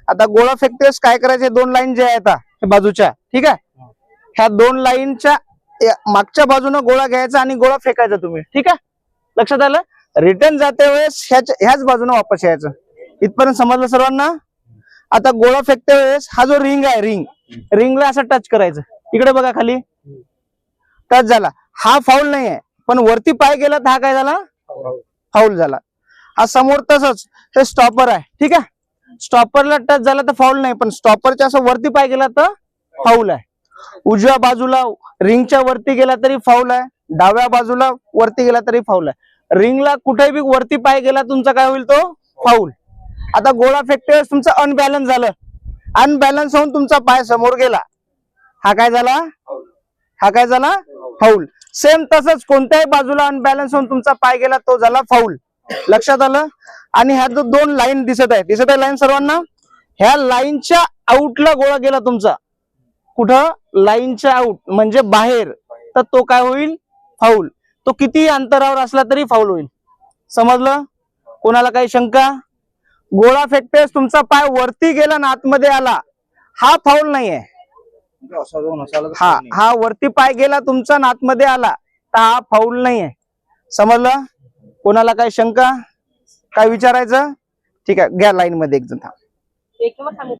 आता गोळा फेकतेस काय करायचे, दोन लाईन जे आहेत बाजूच्या, ठीक आहे, ह्या दोन लाईनच्या मागच्या बाजूने गोळा घ्यायचा आणि गोळा फेकायचा तुम्ही, ठीक आहे, लक्षात आलं. रिटर्न जाते वेळेस ह्याच बाजूने वापस यायचं. इथपर्यंत समजलं सर्वांना. आता गोळा फेकते वेळेस हा जो रिंग आहे, रिंगला असं टच करायचं. इकडे बघा खाली टच झाला, हा फाऊल नाही आहे, पण वरती पाय गेला तर हा काय झाला, फाऊल झाला. हा समोर तसंच हे स्टॉपर आहे, ठीक आहे, स्टॉपरला टच झाला तर फाऊल नाही, पण स्टॉपरच्या असं वरती पाय गेला तर फाऊल आहे. उजव्या बाजूला रिंगच्या वरती गेला तरी फाऊल आहे, डाव्या बाजूला वरती गेला तरी फाऊल आहे. रिंगला कुठेही बी वरती पाय गेला तुमचा काय होईल, तो फाऊल. आता गोळा फेकते तुमचं अनबॅलन्स झालं, अनबॅलन्स होऊन तुमचा पाय समोर गेला, हा काय झाला, हा काय झाला, फाऊल. सेम तसंच कोणत्याही बाजूला अनबॅलन्स होऊन तुमचा पाय गेला तो झाला फाऊल. लक्षात आलं. आणि ह्या जो दोन लाईन दिसत आहे लाईन सर्वांना, ह्या लाईनच्या आउटला गोळा गेला तुमचा, कुठं, लाईनच्या आउट म्हणजे बाहेर, तर तो काय होईल, फाऊल. तो किती अंतरावर असला तरी फाऊल होईल. समजलं. कोणाला काही शंका. गोळा फेकतेस तुमचा पाय वरती गेला ना आतमध्ये आला, हा फाऊल नाहीये. हा वरती पाय गेला तुमचा आतमध्ये आला तर हा फाऊल नाहीये. समजलं. कोणाला काही शंका, काय विचारायचं, ठीक आहे, घ्या लाईन मध्ये एक जण थांब.